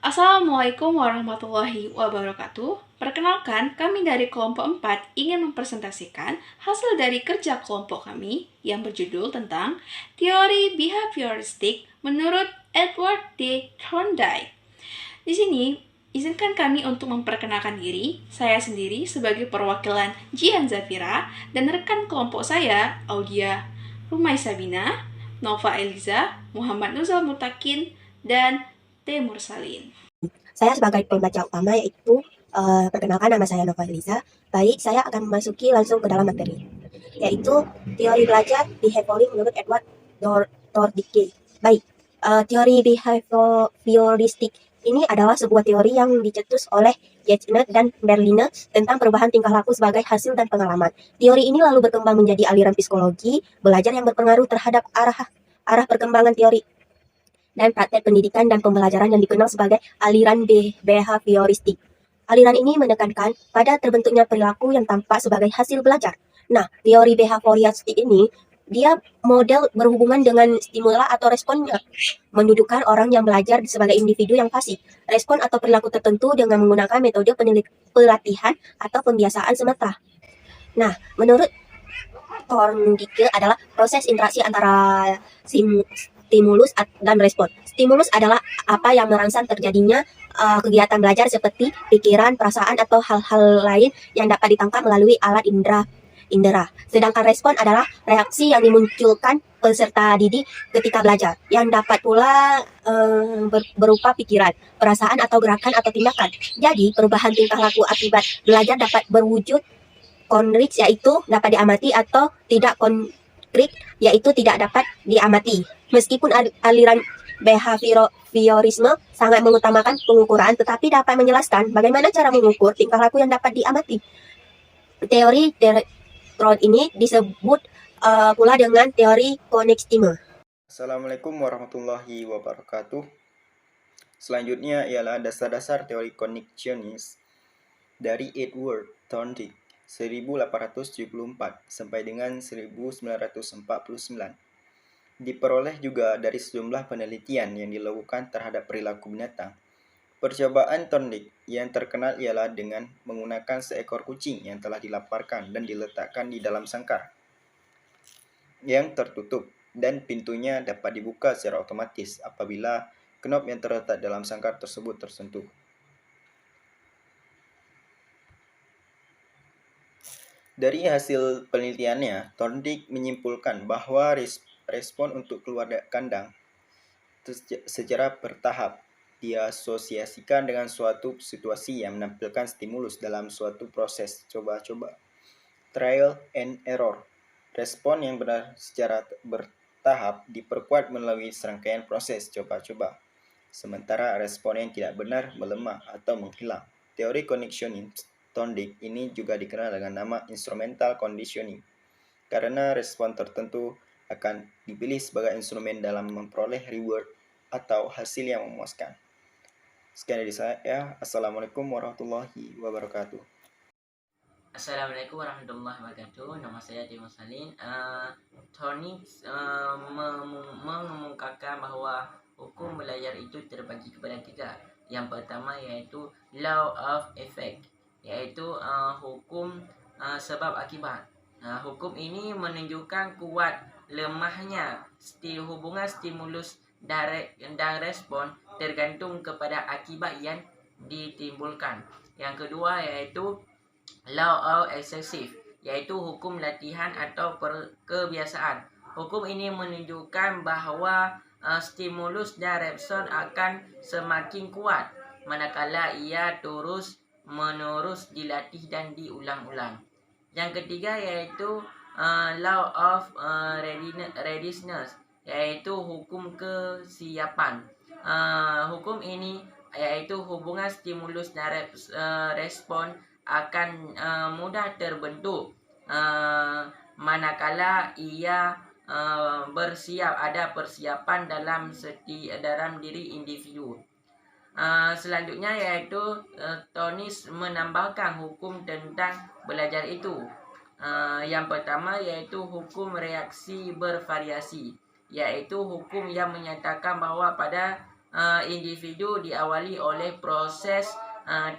Assalamualaikum warahmatullahi wabarakatuh. Perkenalkan, kami dari kelompok 4 ingin mempresentasikan hasil dari kerja kelompok kami yang berjudul tentang teori behavioristik menurut Edward D. Thorndike. Di sini, izinkan kami untuk memperkenalkan diri. Saya sendiri sebagai perwakilan Jian Zafira dan rekan kelompok saya, Audia Rumai Sabina, Nova Eliza, Muhammad Nuzal Mutakin, dan Temur Salin. Saya sebagai pembaca utama yaitu perkenalkan, nama saya Nova Eliza. Baik, saya akan memasuki langsung ke dalam materi, yaitu teori belajar behavioristik menurut Edward Thorndike. Baik, teori behavioristik ini adalah sebuah teori yang dicetus oleh Yachner dan Berliner tentang perubahan tingkah laku sebagai hasil dan pengalaman. Teori ini lalu berkembang menjadi aliran psikologi belajar yang berpengaruh terhadap arah perkembangan teori dan praktek pendidikan dan pembelajaran yang dikenal sebagai aliran behavioristik. Aliran ini menekankan pada terbentuknya perilaku yang tampak sebagai hasil belajar. Nah, teori behavioristik ini dia model berhubungan dengan stimula atau responnya, mendudukan orang yang belajar sebagai individu yang pasif, respon atau perilaku tertentu dengan menggunakan metode pelatihan atau pembiasaan semata. Nah, menurut Thorndike adalah proses interaksi antara stimulus dan respon. Stimulus adalah apa yang merangsang terjadinya kegiatan belajar seperti pikiran, perasaan, atau hal-hal lain yang dapat ditangkap melalui alat indera. Sedangkan respon adalah reaksi yang dimunculkan peserta didik ketika belajar, yang dapat pula berupa pikiran, perasaan, atau gerakan atau tindakan. Jadi, perubahan tingkah laku akibat belajar dapat berwujud konkret, yaitu dapat diamati, atau tidak konkret, yaitu tidak dapat diamati. Meskipun aliran behaviorisme sangat mengutamakan pengukuran, tetapi dapat menjelaskan bagaimana cara mengukur tingkah laku yang dapat diamati. Teori Thorndike ini disebut pula dengan teori koneksisme. Assalamualaikum warahmatullahi wabarakatuh. Selanjutnya ialah dasar-dasar teori koneksionis dari Edward Thorndike 1874 sampai dengan 1949. Diperoleh juga dari sejumlah penelitian yang dilakukan terhadap perilaku binatang. Percobaan Thorndike yang terkenal ialah dengan menggunakan seekor kucing yang telah dilaparkan dan diletakkan di dalam sangkar yang tertutup, dan pintunya dapat dibuka secara otomatis apabila knop yang terletak dalam sangkar tersebut tersentuh. Dari hasil penelitiannya, Thorndike menyimpulkan bahwa respon untuk keluar kandang secara bertahap diasosiasikan dengan suatu situasi yang menampilkan stimulus dalam suatu proses coba-coba, trial and error. Respon yang benar secara bertahap diperkuat melalui serangkaian proses coba-coba, sementara respon yang tidak benar melemah atau menghilang. Teori conditioning Thorndike ini juga dikenal dengan nama instrumental conditioning, karena respon tertentu akan dipilih sebagai instrumen dalam memperoleh reward atau hasil yang memuaskan. Sekian dari saya. Assalamualaikum warahmatullahi wabarakatuh. Assalamualaikum warahmatullahi wabarakatuh. Nama saya Temur Salin. Thorndike mengemukakan bahwa hukum belajar itu terbagi kepada tiga. Yang pertama yaitu law of effect, yaitu hukum sebab akibat. Hukum ini menunjukkan kuat lemahnya hubungan stimulus dan respon tergantung kepada akibat yang ditimbulkan. Yang kedua yaitu law of excessive, yaitu hukum latihan atau kebiasaan. Hukum ini menunjukkan bahawa stimulus dan respon akan semakin kuat manakala ia terus-menerus dilatih dan diulang-ulang. Yang ketiga yaitu law of readiness, yaitu hukum kesiapan. Hukum ini yaitu hubungan stimulus dan respon akan mudah terbentuk manakala ia ada persiapan dalam diri individu. Selanjutnya yaitu Thorndike menambahkan hukum tentang belajar itu. Yang pertama yaitu hukum reaksi bervariasi, yaitu hukum yang menyatakan bahawa pada individu diawali oleh proses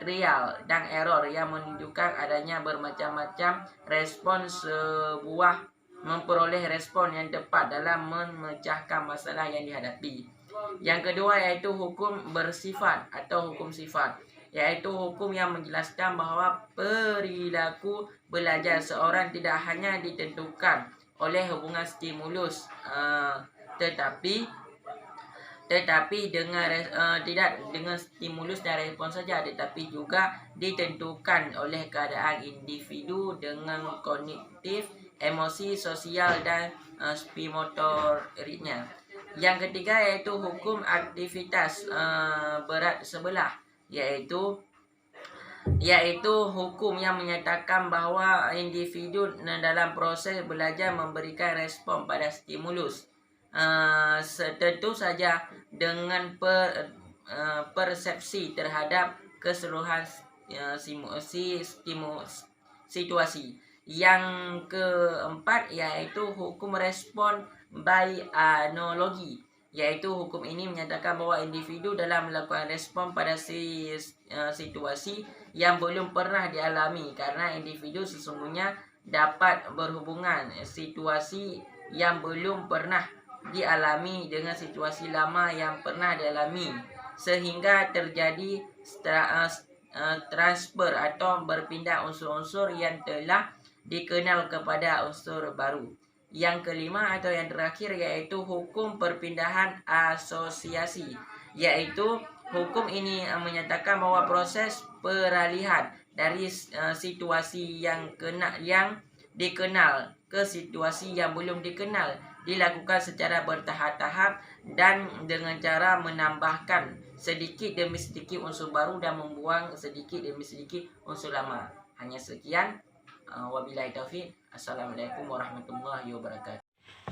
trial dan error yang menunjukkan adanya bermacam-macam respon sebuah memperoleh respon yang tepat dalam memecahkan masalah yang dihadapi. Yang kedua yaitu hukum bersifat atau hukum sifat, yaitu hukum yang menjelaskan bahawa perilaku belajar seorang tidak hanya ditentukan oleh hubungan stimulus tetapi dengan tidak dengan stimulus dan respon saja, tetapi juga ditentukan oleh keadaan individu dengan kognitif, emosi, sosial dan spimotoriknya. Yang ketiga yaitu hukum aktivitas berat sebelah, yaitu hukum yang menyatakan bahawa individu dalam proses belajar memberikan respon pada stimulus tentu saja dengan persepsi terhadap keseluruhan situasi. Yang keempat yaitu hukum respon by analogi, yaitu hukum ini menyatakan bahawa individu dalam melakukan respon pada situasi yang belum pernah dialami, karena individu sesungguhnya dapat berhubungan situasi yang belum pernah dialami dengan situasi lama yang pernah dialami, sehingga terjadi transfer atau berpindah unsur-unsur yang telah dikenal kepada unsur baru. Yang kelima atau yang terakhir yaitu hukum perpindahan asosiasi, yaitu hukum ini menyatakan bahawa proses peralihan dari situasi yang dikenal ke situasi yang belum dikenal dilakukan secara bertahap-tahap dan dengan cara menambahkan sedikit demi sedikit unsur baru dan membuang sedikit demi sedikit unsur lama. Hanya sekian. Wabillahi taufiq. Assalamualaikum warahmatullahi wabarakatuh.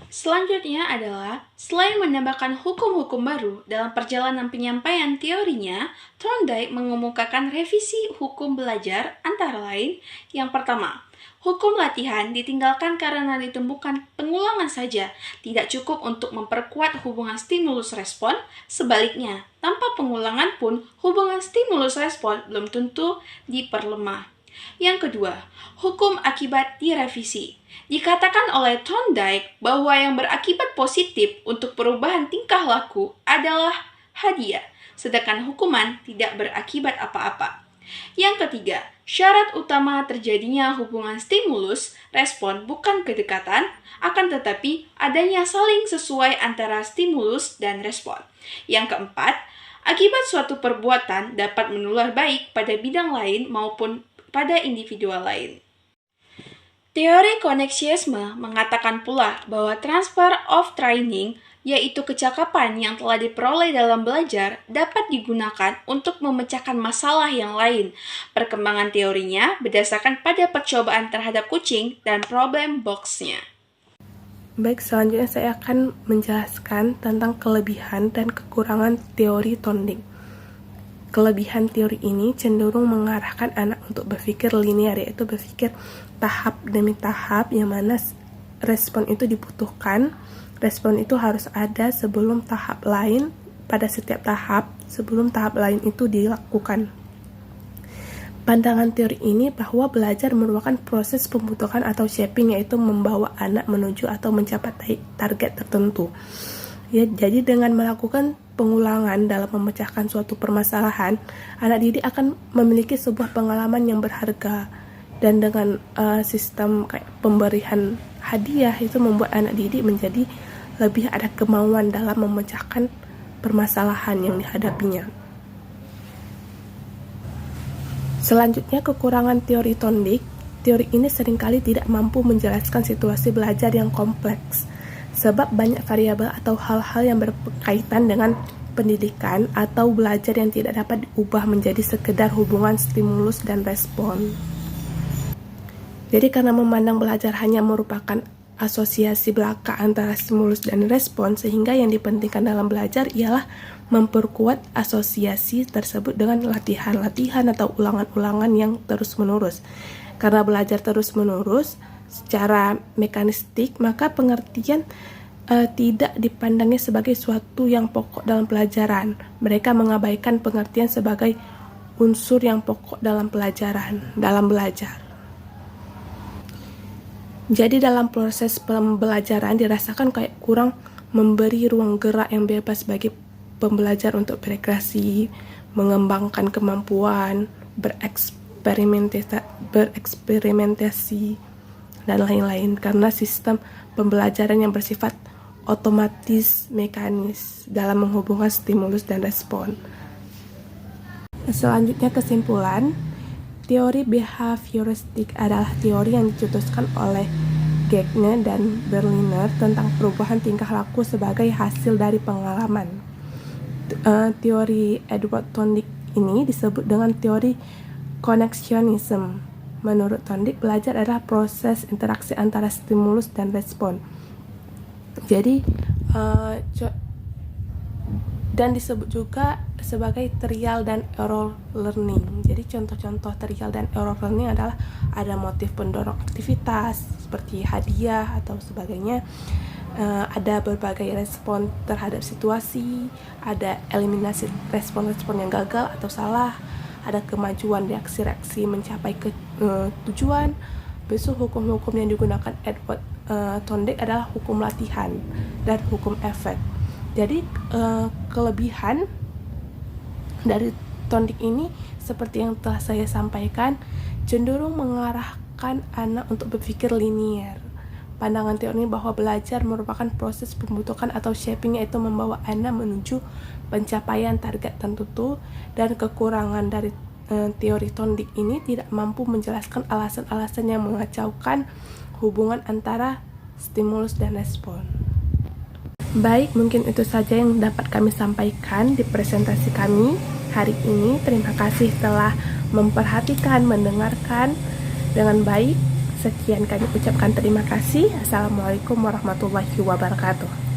Selanjutnya adalah, selain menambahkan hukum-hukum baru dalam perjalanan penyampaian teorinya, Thorndike mengemukakan revisi hukum belajar antara lain. Yang pertama, hukum latihan ditinggalkan karena ditemukan pengulangan saja tidak cukup untuk memperkuat hubungan stimulus-respon. Sebaliknya, tanpa pengulangan pun hubungan stimulus-respon belum tentu diperlemah. Yang kedua, hukum akibat direvisi. Dikatakan oleh Thorndike bahwa yang berakibat positif untuk perubahan tingkah laku adalah hadiah, sedangkan hukuman tidak berakibat apa-apa. Yang ketiga, syarat utama terjadinya hubungan stimulus-respon bukan kedekatan, akan tetapi adanya saling sesuai antara stimulus dan respon. Yang keempat, akibat suatu perbuatan dapat menular baik pada bidang lain maupun pada individual lain. Teori koneksiasme mengatakan pula bahwa transfer of training, yaitu kecakapan yang telah diperoleh dalam belajar, dapat digunakan untuk memecahkan masalah yang lain. Perkembangan teorinya berdasarkan pada percobaan terhadap kucing dan problem box-nya. Baik, selanjutnya saya akan menjelaskan tentang kelebihan dan kekurangan teori Thorndike. Kelebihan teori ini cenderung mengarahkan anak untuk berpikir linear, yaitu berpikir tahap demi tahap, yang mana respon itu dibutuhkan. Respon itu harus ada sebelum tahap lain, pada setiap tahap, sebelum tahap lain itu dilakukan. Pandangan teori ini bahwa belajar merupakan proses pembentukan atau shaping, yaitu membawa anak menuju atau mencapai target tertentu. Ya, jadi dengan melakukan pengulangan dalam memecahkan suatu permasalahan, anak didik akan memiliki sebuah pengalaman yang berharga. Dan dengan sistem kayak pemberian hadiah itu membuat anak didik menjadi lebih ada kemauan dalam memecahkan permasalahan yang dihadapinya. Selanjutnya, kekurangan teori Thorndike. Teori ini seringkali tidak mampu menjelaskan situasi belajar yang kompleks, sebab banyak variabel atau hal-hal yang berkaitan dengan pendidikan atau belajar yang tidak dapat diubah menjadi sekedar hubungan stimulus dan respon. Jadi karena memandang belajar hanya merupakan asosiasi belaka antara stimulus dan respon, sehingga yang dipentingkan dalam belajar ialah memperkuat asosiasi tersebut dengan latihan-latihan atau ulangan-ulangan yang terus-menerus. Karena belajar terus-menerus secara mekanistik, maka pengertian tidak dipandangnya sebagai suatu yang pokok dalam pelajaran. Mereka mengabaikan pengertian sebagai unsur yang pokok dalam pelajaran, dalam belajar. Jadi dalam proses pembelajaran dirasakan kayak kurang memberi ruang gerak yang bebas bagi pembelajar untuk berekreasi, mengembangkan kemampuan, bereksperimentasi, dan lain-lain, karena sistem pembelajaran yang bersifat otomatis mekanis dalam menghubungkan stimulus dan respon. Selanjutnya kesimpulan, teori behavioristik adalah teori yang dicetuskan oleh Gagné dan Berliner tentang perubahan tingkah laku sebagai hasil dari pengalaman. Teori Edward Tondick ini disebut dengan teori connectionism. Menurut Tondick, belajar adalah proses interaksi antara stimulus dan respon. Jadi, dan disebut juga sebagai trial dan error learning. Jadi contoh-contoh trial dan error learning adalah ada motif pendorong aktivitas seperti hadiah atau sebagainya, ada berbagai respon terhadap situasi, ada eliminasi respon-respon yang gagal atau salah, ada kemajuan reaksi-reaksi mencapai ke tujuan. Besok hukum-hukum yang digunakan Edward Tondick adalah hukum latihan dan hukum efek. Jadi kelebihan dari Tondick ini seperti yang telah saya sampaikan, cenderung mengarahkan anak untuk berpikir linier. Pandangan teori ini bahwa belajar merupakan proses pembentukan atau shaping, yaitu membawa anak menuju pencapaian target tertentu, dan kekurangan dari teori Tondick ini tidak mampu menjelaskan alasan-alasan yang mengacaukan hubungan antara stimulus dan respon. Baik, mungkin itu saja yang dapat kami sampaikan di presentasi kami hari ini. Terima kasih telah memperhatikan, mendengarkan dengan baik. Sekian kami ucapkan terima kasih. Assalamualaikum warahmatullahi wabarakatuh.